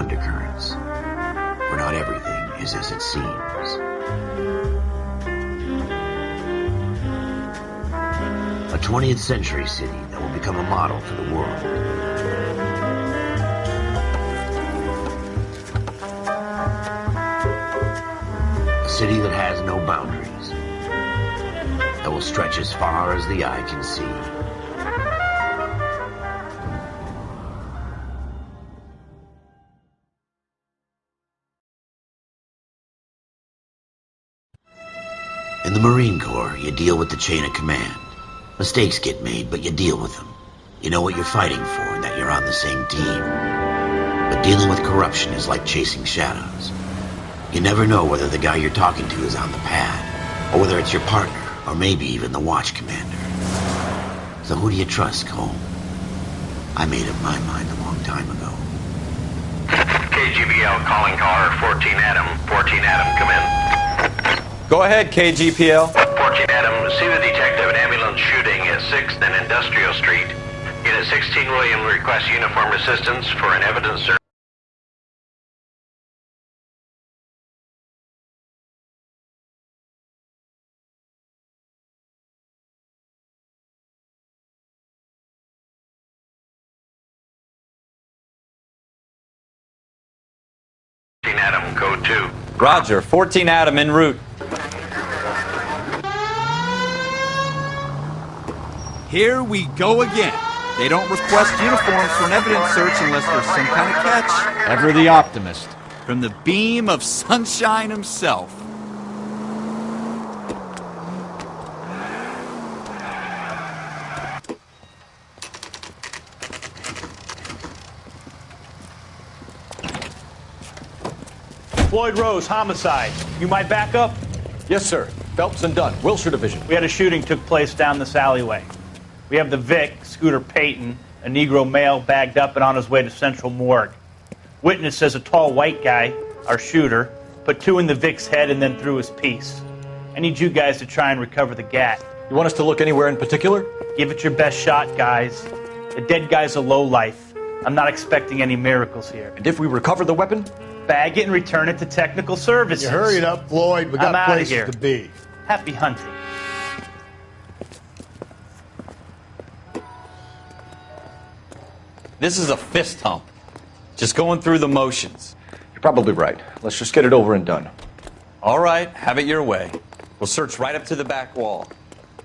undercurrents, where not everything is as it seems. A 20th century city that will become a model for the world. A city that has no boundaries, that will stretch as far as the eye can see. In the Marine Corps, you deal with the chain of command. Mistakes get made, but you deal with them. You know what you're fighting for and that you're on the same team. But dealing with corruption is like chasing shadows. You never know whether the guy you're talking to is on the pad, or whether it's your partner, or maybe even the watch commander. So who do you trust, Cole? I made up my mind a long time ago. KGBL calling car 14 Adam. 14 Adam, come in. Go ahead, KGPL. 14 Adam, see the detective an ambulance shooting at 6th and Industrial Street. Unit 16 William requests uniform assistance for an evidence search. Adam, code 2. Roger, 14 Adam en route. Here we go again. They don't request uniforms for an evidence search unless there's some kind of catch. Ever the optimist. From the beam of sunshine himself. Floyd Rose, homicide. You might back up? Yes, sir. Phelps and Dunn, Wilshire Division. We had a shooting took place down this alleyway. We have the Vic, Scooter Payton, a Negro male bagged up and on his way to Central Morgue. Witness says a tall white guy, our shooter, put 2 in the Vic's head and then threw his piece. I need you guys to try and recover the gat. You want us to look anywhere in particular? Give it your best shot, guys. The dead guy's a lowlife. I'm not expecting any miracles here. And if we recover the weapon? Bag it and return it to technical services. You hurried up, Floyd. We got places here. to be. Happy hunting. This is a fist hump. Just going through the motions. You're probably right. Let's just get it over and done. All right, have it your way. We'll search right up to the back wall.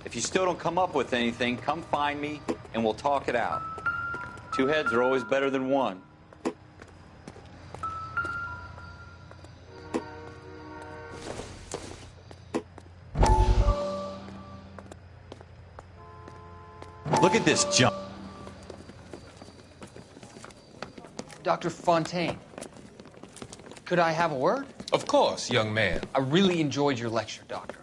If you still don't come up with anything, come find me and we'll talk it out. 2 heads are always better than one. Look at this jump. Dr. Fontaine, could I have a word? Of course, young man. I really enjoyed your lecture, Doctor.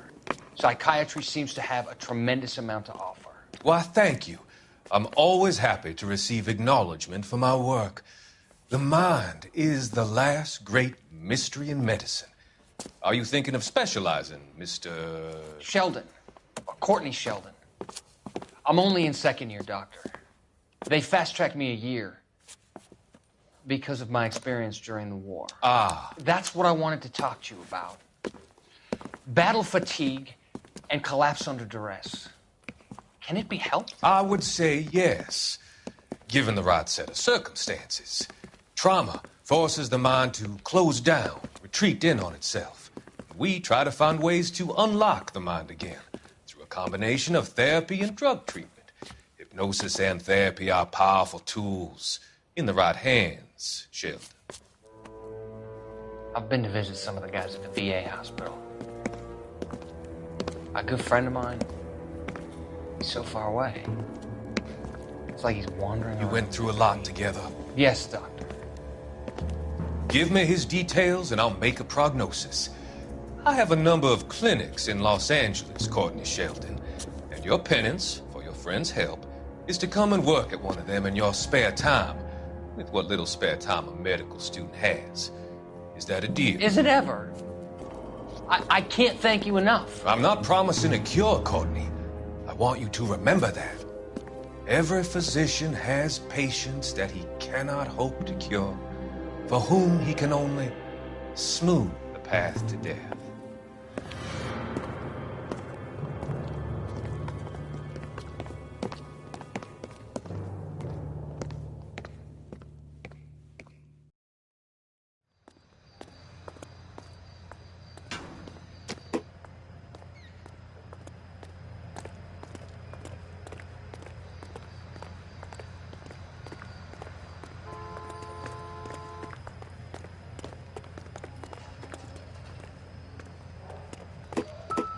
Psychiatry seems to have a tremendous amount to offer. Why, thank you. I'm always happy to receive acknowledgement for my work. The mind is the last great mystery in medicine. Are you thinking of specializing, Mr. Sheldon, or Courtney Sheldon. I'm only in 2nd year, Doctor. They fast-tracked me a year because of my experience during the war. Ah. That's what I wanted to talk to you about. Battle fatigue and collapse under duress. Can it be helped? I would say yes, given the right set of circumstances. Trauma forces the mind to close down, retreat in on itself. We try to find ways to unlock the mind again. Combination of therapy and drug treatment. Hypnosis and therapy are powerful tools in the right hands, Sheldon. I've been to visit some of the guys at the VA hospital. A good friend of mine, he's so far away. It's like he's wandering You around. went through a lot together. Yes, Doctor. Give me his details and I'll make a prognosis. I have a number of clinics in Los Angeles, Courtney Sheldon, and your penance, for your friend's help, is to come and work at one of them in your spare time, with what little spare time a medical student has. Is that a deal? Is it ever? I can't thank you enough. I'm not promising a cure, Courtney. I want you to remember that. Every physician has patients that he cannot hope to cure. for whom he can only smooth the path to death.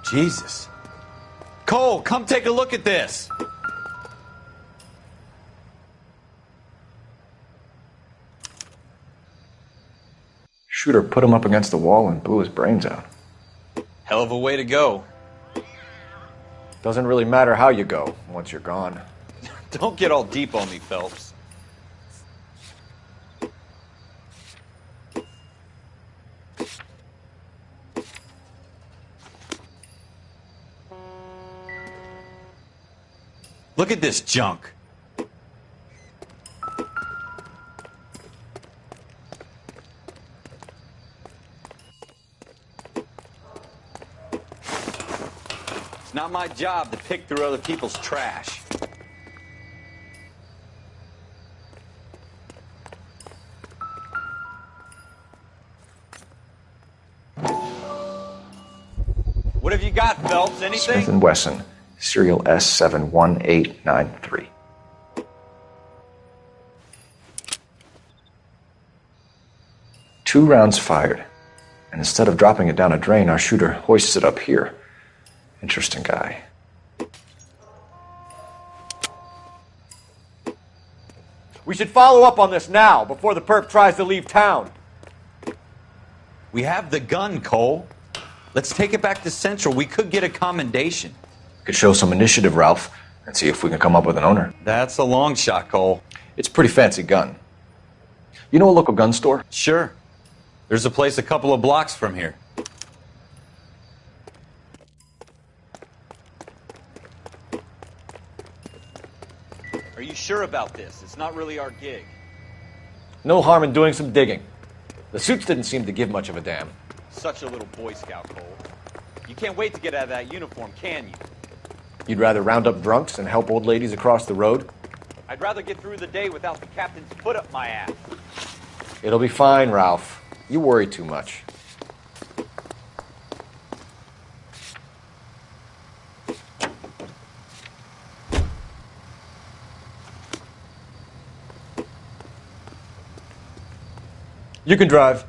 Jesus. Cole, come take a look at this. Shooter put him up against the wall and blew his brains out. Hell of a way to go. Doesn't really matter how you go once you're gone. Don't get all deep on me, Phelps. Look at this junk. It's not my job to pick through other people's trash. What have you got, Phelps? Anything? Smith & Wesson, serial S71893. Two rounds fired, and instead of dropping it down a drain, our shooter hoists it up here. Interesting guy. We should follow up on this now, before the perp tries to leave town. We have the gun, Cole. Let's take it back to Central. We could get a commendation. Could show some initiative, Ralph, and see if we can come up with an owner. That's a long shot, Cole. It's a pretty fancy gun. You know a local gun store? Sure. There's a place a couple of blocks from here. Are you sure about this? It's not really our gig. No harm in doing some digging. The suits didn't seem to give much of a damn. Such a little Boy Scout, Cole. You can't wait to get out of that uniform, can you? You'd rather round up drunks and help old ladies across the road? I'd rather get through the day without the captain's foot up my ass. It'll be fine, Ralph. You worry too much. You can drive.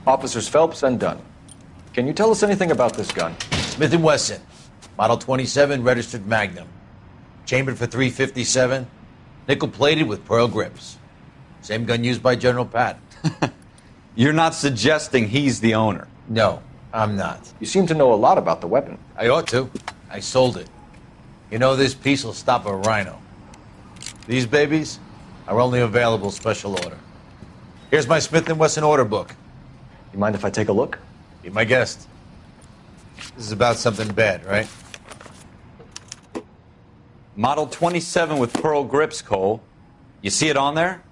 Officers Phelps and Dunn. Can you tell us anything about this gun? Smith & Wesson, Model 27, registered Magnum. Chambered for .357, nickel-plated with pearl grips. Same gun used by General Patton. You're not suggesting he's the owner? No, I'm not. You seem to know a lot about the weapon. I ought to. I sold it. You know, this piece will stop a rhino. These babies are only available special order. Here's my Smith & Wesson order book. You mind if I take a look? Be my guest. This is about something bad, right? Model 27 with pearl grips, Cole. You see it on there?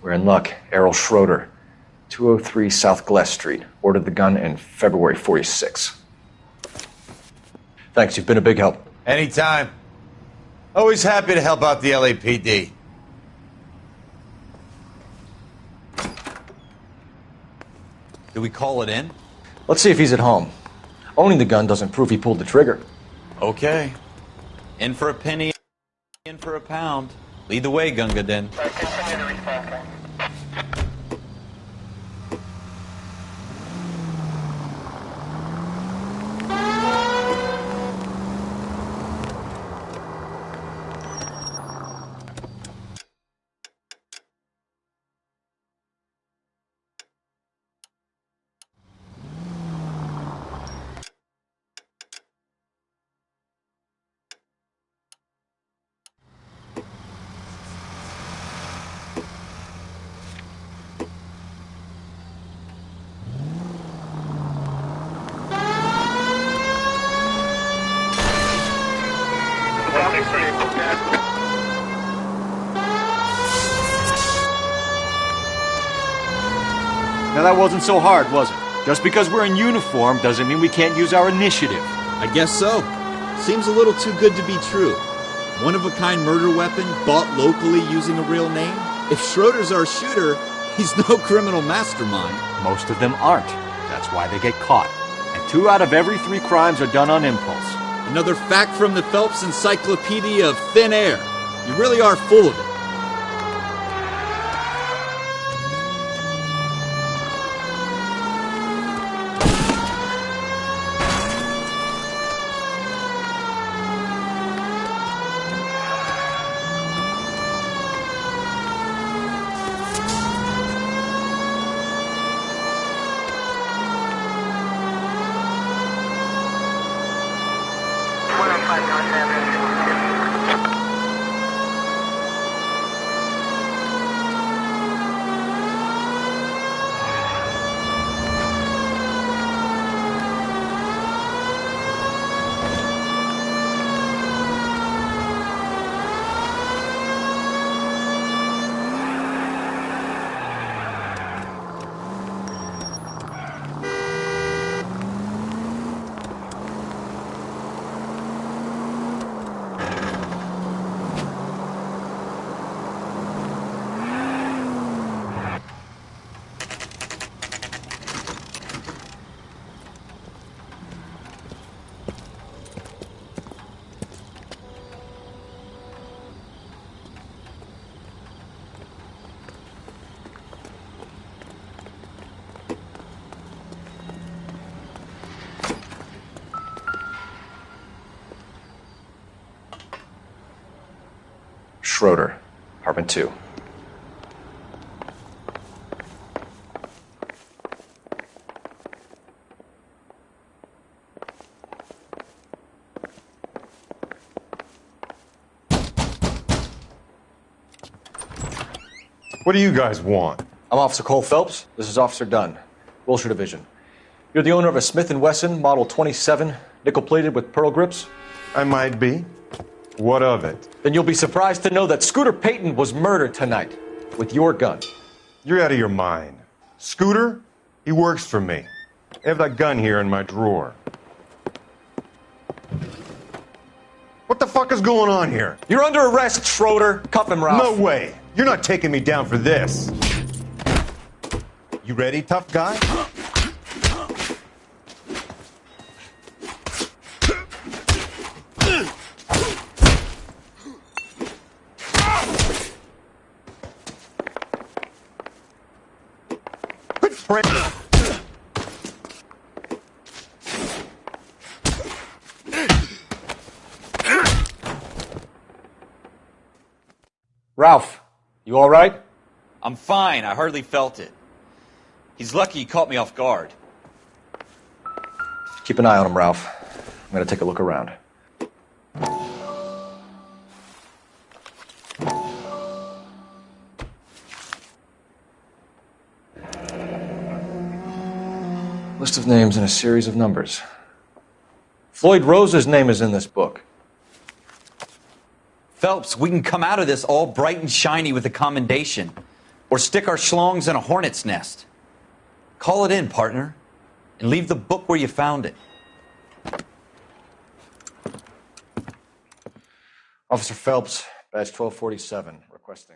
We're in luck. Errol Schroeder, 203 South Glass Street. Ordered the gun in February 46. Thanks, you've been a big help. Anytime. Always happy to help out the LAPD. Do we call it in? Let's see if he's at home. Owning the gun doesn't prove he pulled the trigger. Okay. In for a penny, in for a pound. Lead the way, Gunga Din. Now that wasn't so hard, was it? Just because we're in uniform doesn't mean we can't use our initiative. I guess so. Seems a little too good to be true. One-of-a-kind murder weapon bought locally using a real name? If Schroeder's our shooter, he's no criminal mastermind. Most of them aren't. That's why they get caught. And 2 out of every 3 crimes are done on impulse. Another fact from the Phelps Encyclopedia of Thin Air. You really are full of it. Schroeder, apartment 2. What do you guys want? I'm Officer Cole Phelps. This is Officer Dunn, Wilshire Division. You're the owner of a Smith & Wesson Model 27, nickel-plated with pearl grips? I might be. What of it? Then you'll be surprised to know that Scooter Payton was murdered tonight with your gun. You're out of your mind. Scooter? He works for me. I have that gun here in my drawer. What the fuck is going on here? You're under arrest, Schroeder. Cuff him, Ralph. No way. You're not taking me down for this. You ready, tough guy? Ralph, you all right? I'm fine. I hardly felt it. He's lucky he caught me off guard. Keep an eye on him, Ralph. I'm going to take a look around. List of names and a series of numbers. Floyd Rose's name is in this book. Phelps, we can come out of this all bright and shiny with a commendation. Or stick our schlongs in a hornet's nest. Call it in, partner, and leave the book where you found it. Officer Phelps, badge 1247, requesting.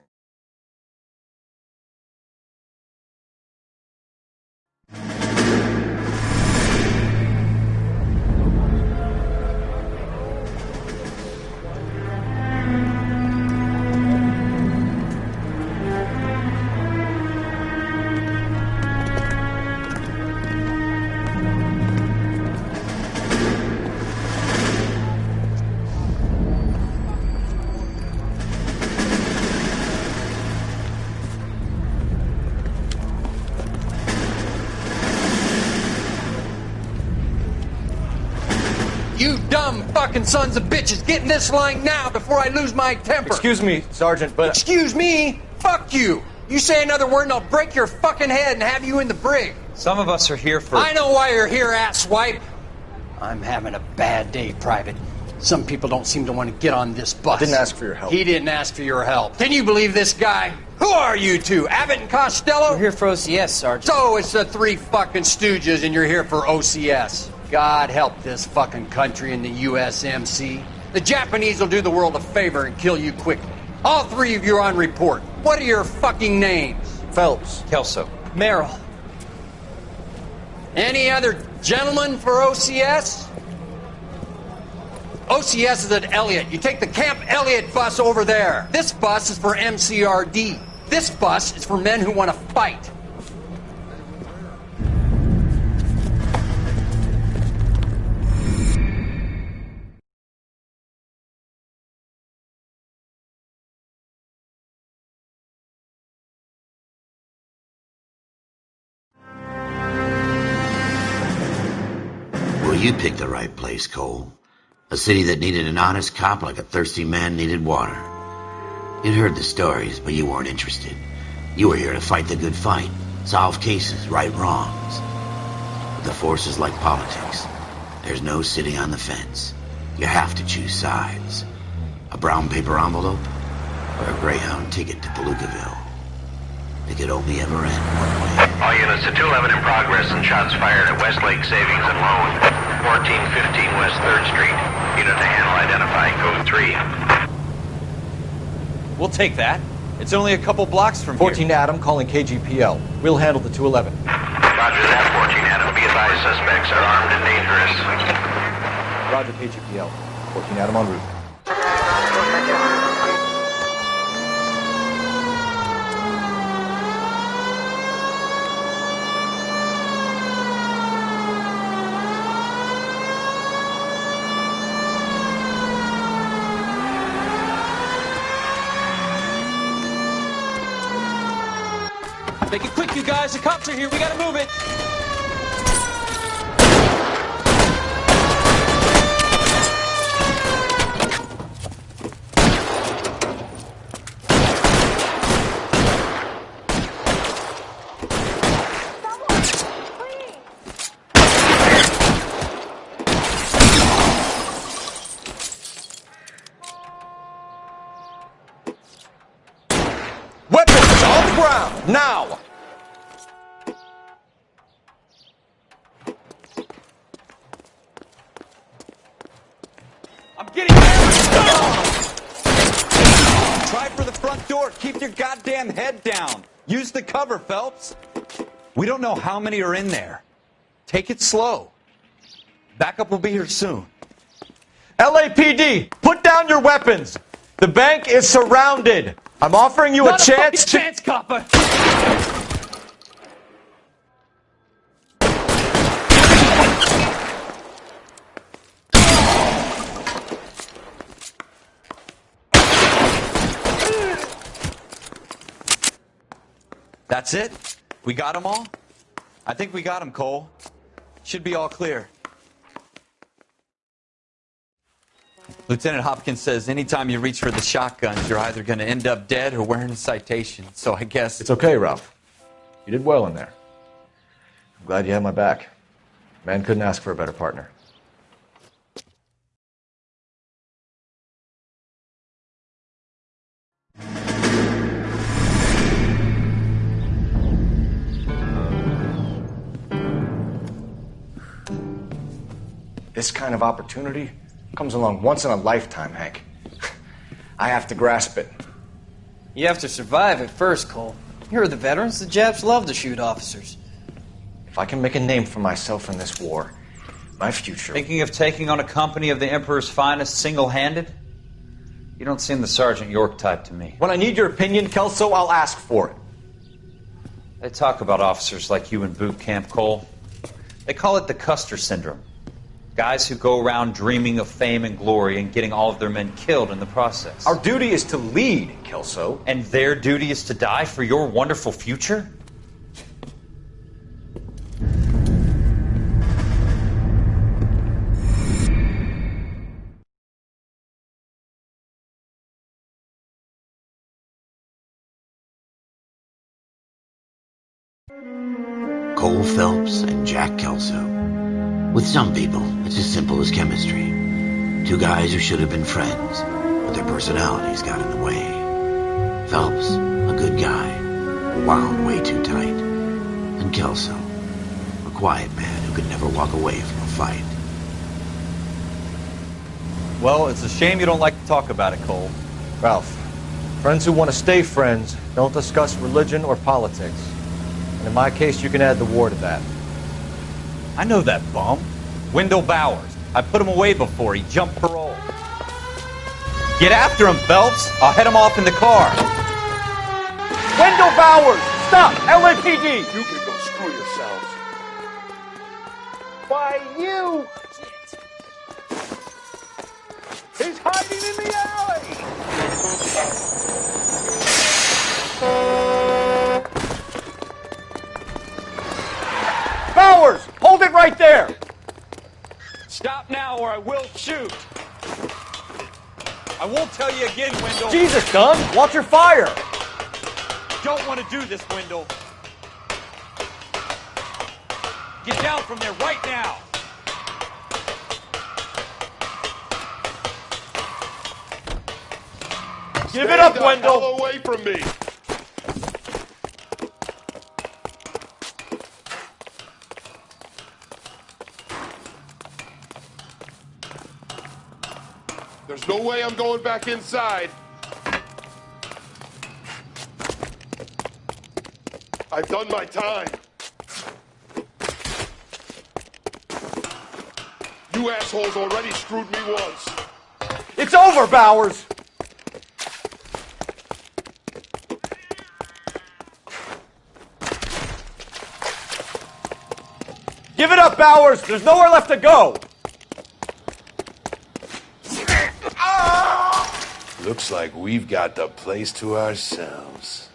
You dumb fucking sons of bitches, get in this line now before I lose my temper. Excuse me, Sergeant, but... Excuse me? Fuck you. You say another word and I'll break your fucking head and have you in the brig. Some of us are here for... I know why you're here, asswipe. I'm having a bad day, Private. Some people don't seem to want to get on this bus. I didn't ask for your help. He didn't ask for your help. Can you believe this guy? Who are you two? Abbott and Costello? We're here for OCS, Sergeant. So it's the three fucking stooges and you're here for OCS. God help this fucking country and the USMC. The Japanese will do the world a favor and kill you quickly. All three of you are on report. What are your fucking names? Phelps. Kelso. Merrill. Any other gentlemen for OCS? OCS is at Elliott. You take the Camp Elliott bus over there. This bus is for MCRD. This bus is for men who want to fight. Well, you picked the right place, Cole. A city that needed an honest cop like a thirsty man needed water. You'd heard the stories, but you weren't interested. You were here to fight the good fight, solve cases, right wrongs. But the force is like politics. There's no sitting on the fence. You have to choose sides. A brown paper envelope or a Greyhound ticket to Palookaville. It could only ever end one way. All units to 211 in progress and shots fired at Westlake Savings and Loan, 1415 West 3rd Street. Unit to handle identify, code 3. We'll take that. It's only a couple blocks from 14 here. Adam calling KGPL. We'll handle the 211. Roger that, 14 Adam. Be advised, suspects are armed and dangerous. Roger KGPL. 14 Adam en route. Make it quick, you guys. The cops are here. We gotta move it. Weapons on the ground, now! I'm getting hammered. Try for the front door. Keep your goddamn head down. Use the cover, Phelps. We don't know how many are in there. Take it slow. Backup will be here soon. LAPD, put down your weapons. The bank is surrounded. I'm offering you a chance to... chance, copper. That's it? We got them all? I think we got them, Cole. Should be all clear. Lieutenant Hopkins says anytime you reach for the shotguns, you're either going to end up dead or wearing a citation. So I guess... It's okay, Ralph. You did well in there. I'm glad you had my back. Man couldn't ask for a better partner. This kind of opportunity comes along once in a lifetime, Hank. I have to grasp it. You have to survive it first, Cole. You're the veterans. The Japs love to shoot officers. If I can make a name for myself in this war, my future... Thinking of taking on a company of the Emperor's finest single-handed? You don't seem the Sergeant York type to me. When I need your opinion, Kelso, I'll ask for it. They talk about officers like you in boot camp, Cole. They call it the Custer syndrome. Guys who go around dreaming of fame and glory and getting all of their men killed in the process. Our duty is to lead, Kelso. And their duty is to die for your wonderful future? Cole Phelps and Jack Kelso. With some people, it's as simple as chemistry. Two guys who should have been friends, but their personalities got in the way. Phelps, a good guy, wound way too tight. And Kelso, a quiet man who could never walk away from a fight. Well, it's a shame you don't like to talk about it, Cole. Ralph, friends who want to stay friends don't discuss religion or politics. And in my case, you can add the war to that. I know that bum. Wendell Bowers. I put him away before he jumped parole. Get after him, Phelps. I'll head him off in the car. Wendell Bowers! Stop! LAPD! You can go screw yourselves. Why, you! He's hiding in the alley! Bowers! Hold it right there! Stop now or I will shoot. I won't tell you again, Wendell. Jesus, Gunn! Watch your fire! Don't want to do this, Wendell. Get down from there right now. Give it up, Wendell! Hell away from me! There's no way I'm going back inside. I've done my time. You assholes already screwed me once. It's over, Bowers! Give it up, Bowers! There's nowhere left to go! Looks like we've got the place to ourselves.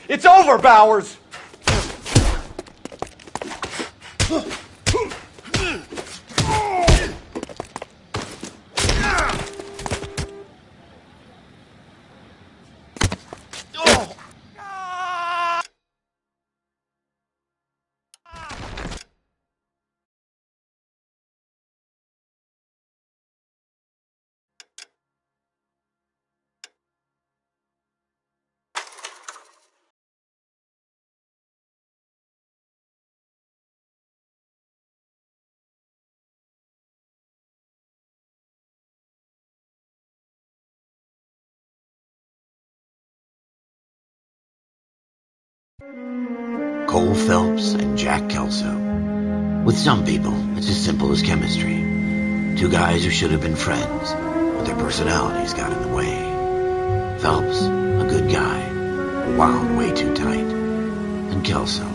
It's over, Bowers! Cole Phelps and Jack Kelso. With some people, it's as simple as chemistry. Two guys who should have been friends, but their personalities got in the way. Phelps, a good guy, wound way too tight. And Kelso,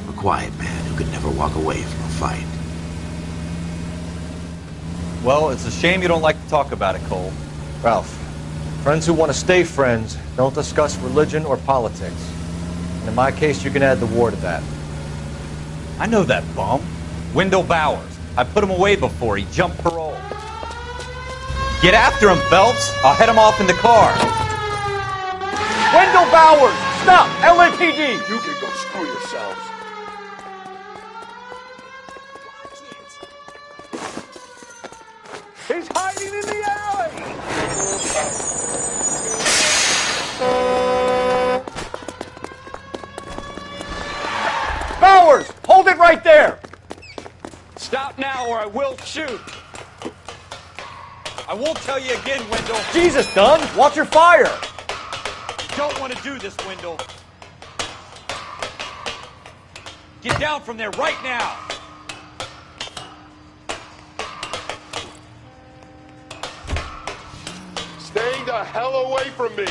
a quiet man who could never walk away from a fight. Well, it's a shame you don't like to talk about it, Cole. Ralph, friends who want to stay friends don't discuss religion or politics. And in my case, you can add the war to that. I know that bum. Wendell Bowers. I put him away before he jumped parole. Get after him, Phelps. I'll head him off in the car. Wendell Bowers! Stop! LAPD! You can go screw yourselves. He's hiding in the alley! right there! Stop now or I will shoot. I won't tell you again, Wendell. Jesus, Dunn, watch your fire! You don't want to do this, Wendell. Get down from there right now. Stay the hell away from me.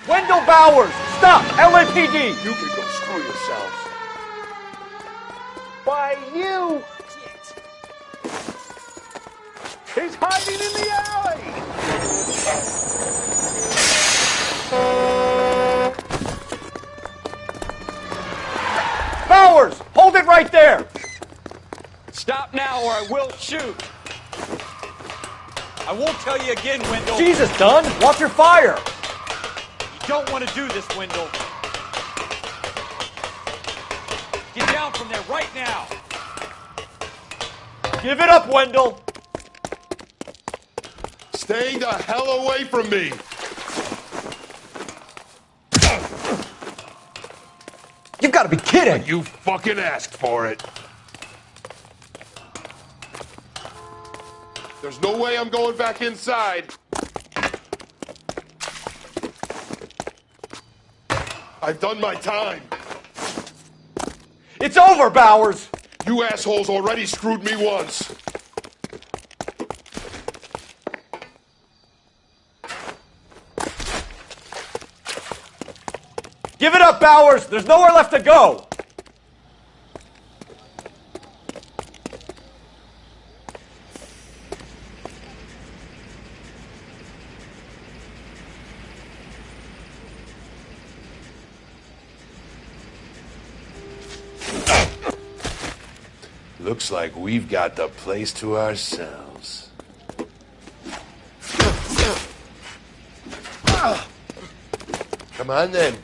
Wendell Bowers, stop! LAPD! You can go screw yourselves. By you! He's hiding in the alley! Bowers, hold it right there! Stop now or I will shoot. I won't tell you again, Wendell. Jesus, Dunn, watch your fire! You don't want to do this, Wendell. Get down from there right now. Give it up, Wendell! Stay the hell away from me. You've got to be kidding! You fucking asked for it. There's no way I'm going back inside. I've done my time. It's over, Bowers! You assholes already screwed me once. Give it up, Bowers! There's nowhere left to go! Looks like we've got the place to ourselves. Come on then.